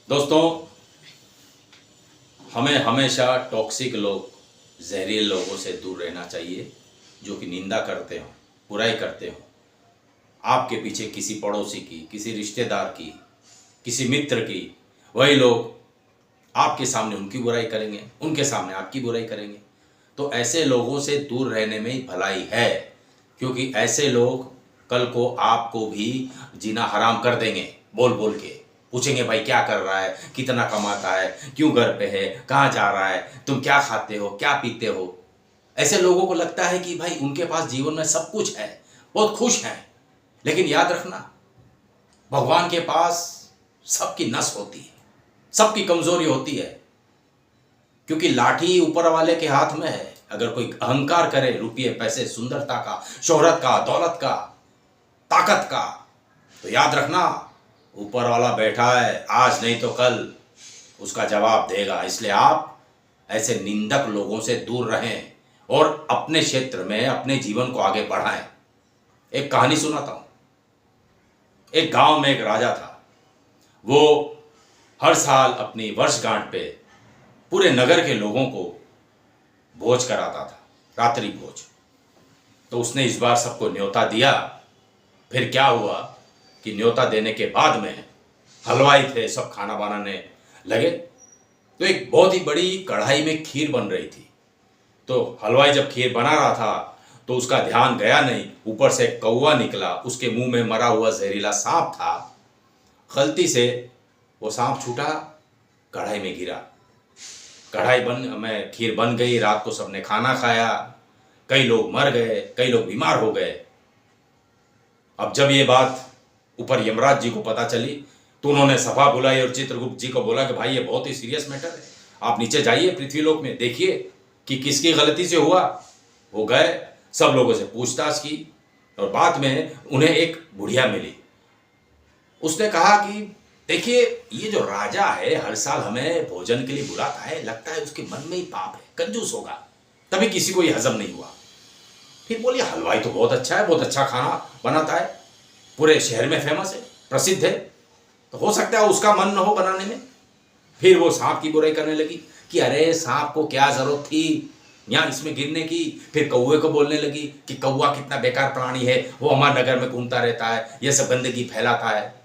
दोस्तों, हमें हमेशा टॉक्सिक लोग, जहरीले लोगों से दूर रहना चाहिए जो कि निंदा करते हों, बुराई करते हों। आपके पीछे किसी पड़ोसी की, किसी रिश्तेदार की, किसी मित्र की, वही लोग आपके सामने उनकी बुराई करेंगे, उनके सामने आपकी बुराई करेंगे। तो ऐसे लोगों से दूर रहने में ही भलाई है, क्योंकि ऐसे लोग कल को आपको भी जीना हराम कर देंगे। बोल बोल के पूछेंगे, भाई क्या कर रहा है, कितना कमाता है, क्यों घर पे है, कहाँ जा रहा है, तुम क्या खाते हो, क्या पीते हो। ऐसे लोगों को लगता है कि भाई उनके पास जीवन में सब कुछ है, बहुत खुश हैं। लेकिन याद रखना, भगवान के पास सबकी नस होती है, सबकी कमजोरी होती है। क्योंकि लाठी ऊपर वाले के हाथ में है। अगर कोई अहंकार करे रुपये पैसे, सुंदरता का, शोहरत का, दौलत का, ताकत का, तो याद रखना ऊपर वाला बैठा है, आज नहीं तो कल उसका जवाब देगा। इसलिए आप ऐसे निंदक लोगों से दूर रहें और अपने क्षेत्र में अपने जीवन को आगे बढ़ाएं। एक कहानी सुनाता हूं। एक गांव में एक राजा था। वो हर साल अपनी वर्षगांठ पे पूरे नगर के लोगों को भोज कराता था, रात्रि भोज। तो उसने इस बार सबको न्योता दिया। फिर क्या हुआ कि न्योता देने के बाद में हलवाई थे, सब खाना बनाने लगे। तो एक बहुत ही बड़ी कढ़ाई में खीर बन रही थी। तो हलवाई जब खीर बना रहा था तो उसका ध्यान गया नहीं, ऊपर से कौवा निकला, उसके मुंह में मरा हुआ जहरीला सांप था। गलती से वो सांप छूटा, कढ़ाई में गिरा। खीर बन गई। रात को सबने खाना खाया, कई लोग मर गए, कई लोग बीमार हो गए। अब जब ये बात ऊपर यमराज जी को पता चली तो उन्होंने सभा बुलाई और चित्रगुप्त जी को बोला कि भाई ये बहुत ही सीरियस मैटर है, आप नीचे जाइए पृथ्वीलोक में, देखिए कि किसकी गलती से हुआ। वो गए, सब लोगों से पूछताछ की और बाद में उन्हें एक बुढ़िया मिली। उसने कहा कि देखिए, ये जो राजा है हर साल हमें भोजन के लिए बुलाता है, लगता है उसके मन में ही पाप है, कंजूस होगा, तभी किसी को ये हजम नहीं हुआ। फिर बोली, हलवाई तो बहुत अच्छा है, बहुत अच्छा खाना बनाता है, पूरे शहर में फेमस है, प्रसिद्ध है, तो हो सकता है उसका मन न हो बनाने में। फिर वो सांप की बुराई करने लगी कि अरे सांप को क्या जरूरत थी यहाँ इसमें गिरने की। फिर कौवे को बोलने लगी कि कौवा कितना बेकार प्राणी है, वो हमारे नगर में घूमता रहता है, ये सब गंदगी फैलाता है।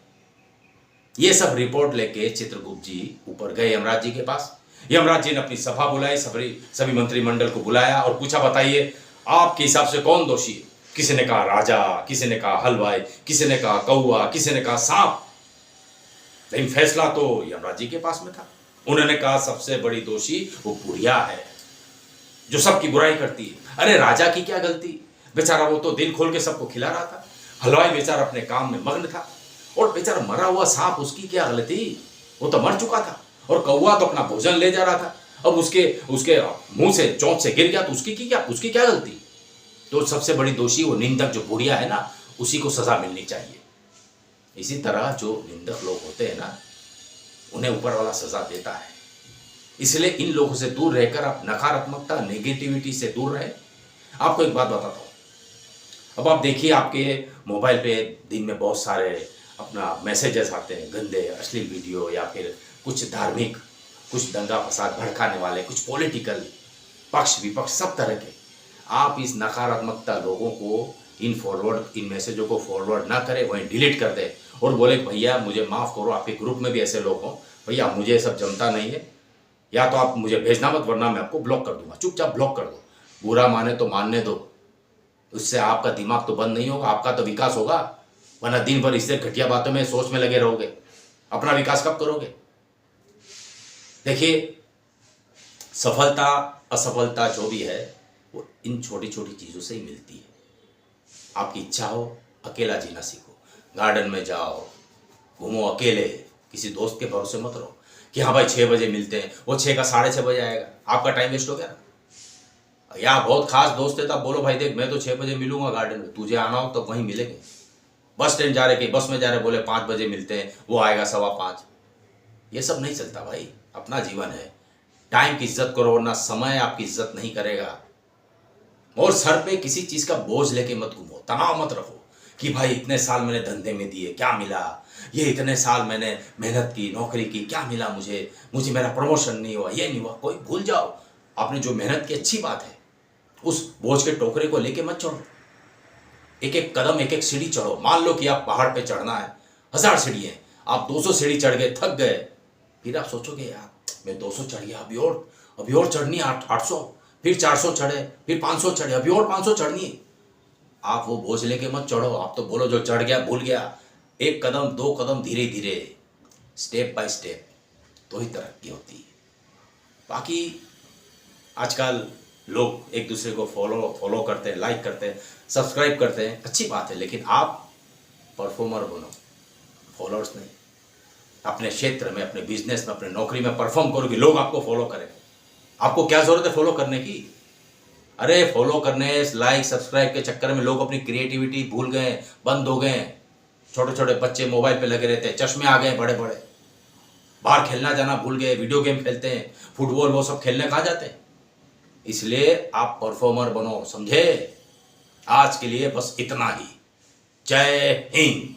ये सब रिपोर्ट लेके चित्रगुप्त जी ऊपर गए यमराज जी के पास। यमराज जी ने अपनी सभा बुलाई, सभी मंत्रिमंडल को बुलाया और पूछा, बताइए आपके हिसाब से कौन दोषी है। किसी ने कहा राजा, किसी ने कहा हलवाई, किसी ने कहा कौवा, किसी ने कहा सांप। लेकिन फैसला तो यमराज जी के पास में था। उन्होंने कहा सबसे बड़ी दोषी वो बुढ़िया है जो सबकी बुराई करती है। अरे राजा की क्या गलती, बेचारा वो तो दिल खोल के सबको खिला रहा था। हलवाई बेचारा अपने काम में मग्न था, और बेचारा मरा हुआ सांप, उसकी क्या गलती, वो तो मर चुका था। और कौवा तो अपना भोजन ले जा रहा था, अब उसके उसके मुंह से, चोंच से गिर गया तो उसकी क्या गलती। तो सबसे बड़ी दोषी वो निंदक जो बुढ़िया है ना, उसी को सजा मिलनी चाहिए। इसी तरह जो निंदक लोग होते हैं ना, उन्हें ऊपर वाला सजा देता है। इसलिए इन लोगों से दूर रहकर आप नकारात्मकता, नेगेटिविटी से दूर रहें। आपको एक बात बताता हूँ। अब आप देखिए, आपके मोबाइल पे दिन में बहुत सारे अपना मैसेजेस आते हैं, गंदे अश्लील वीडियो, या फिर कुछ धार्मिक, कुछ दंगा फसाद भड़काने वाले, कुछ पॉलिटिकल, पक्ष विपक्ष, सब तरह के। आप इस नकारात्मकता लोगों को इन मैसेजों को फॉरवर्ड ना करें, वहीं डिलीट कर दें और बोले भैया मुझे माफ़ करो, आपके ग्रुप में भी ऐसे लोग हों, भैया मुझे ये सब जमता नहीं है, या तो आप मुझे भेजना मत, वरना मैं आपको ब्लॉक कर दूंगा। चुपचाप ब्लॉक कर दो, बुरा माने तो मानने दो। उससे आपका दिमाग तो बंद नहीं होगा, आपका तो विकास होगा। वरना दिन भर इससे घटिया बातों में सोच में लगे रहोगे, अपना विकास कब करोगे। देखिए, सफलता असफलता जो भी है वो इन छोटी छोटी चीज़ों से ही मिलती है। आपकी इच्छा हो, अकेला जीना सीखो, गार्डन में जाओ, घूमो अकेले, किसी दोस्त के भरोसे मत रहो कि हाँ भाई 6 बजे मिलते हैं, वो 6 का 6:30 बजे आएगा, आपका टाइम वेस्ट हो गया ना। या बहुत खास दोस्त है तब बोलो भाई देख मैं तो 6 बजे मिलूंगा गार्डन में, तुझे आना हो तो वहीं मिलेंगे। बस स्टैंड जा रहे, कि बस में जा रहे, बोले 5 बजे मिलते हैं, वो आएगा 5:15। ये सब नहीं चलता भाई, अपना जीवन है, टाइम की इज्जत करो, वरना समय आपकी इज्जत नहीं करेगा। और सर पे किसी चीज का बोझ लेके मत घूमो, तनाव मत रखो कि भाई इतने साल मैंने धंधे में दिए, क्या मिला, ये इतने साल मैंने मेहनत की, नौकरी की, क्या मिला मुझे, मुझे मेरा प्रमोशन नहीं हुआ, ये नहीं हुआ। कोई भूल जाओ, आपने जो मेहनत की अच्छी बात है, उस बोझ के टोकरे को लेके मत चढ़ो। एक एक कदम, एक एक सीढ़ी चढ़ो। मान लो कि आप पहाड़ पे चढ़ना है, 1000 सीढ़ी है, आप 200 सीढ़ी चढ़ गए, थक गए, फिर आप सोचोगे यार मैं 200 चढ़ गया, अभी और चढ़नी है 800, फिर 400 चढ़े, फिर 500 चढ़े, अभी और 500 चढ़नी है। आप वो बोझ लेके मत चढ़ो। आप तो बोलो जो चढ़ गया भूल गया। एक कदम, दो कदम, धीरे धीरे, स्टेप बाय स्टेप, तो ही तरक्की होती है। बाकी आजकल लोग एक दूसरे को फॉलो करते हैं, लाइक करते हैं, सब्सक्राइब करते हैं, अच्छी बात है, लेकिन आप परफॉर्मर बनो, फॉलोअर्स नहीं। अपने क्षेत्र में, अपने बिजनेस में, अपने नौकरी में परफॉर्म करो कि लोग आपको फॉलो करें। आपको क्या जरूरत है फॉलो करने की? अरे फॉलो करने, लाइक सब्सक्राइब के चक्कर में लोग अपनी क्रिएटिविटी भूल गए, बंद हो गए। छोटे छोटे बच्चे मोबाइल पे लगे रहते हैं, चश्मे आ गए बड़े बड़े, बाहर खेलना जाना भूल गए, वीडियो गेम खेलते हैं, फुटबॉल वो सब खेलने कहाँ जाते हैं। इसलिए आप परफॉर्मर बनो, समझे? आज के लिए बस इतना ही। जय हिंद।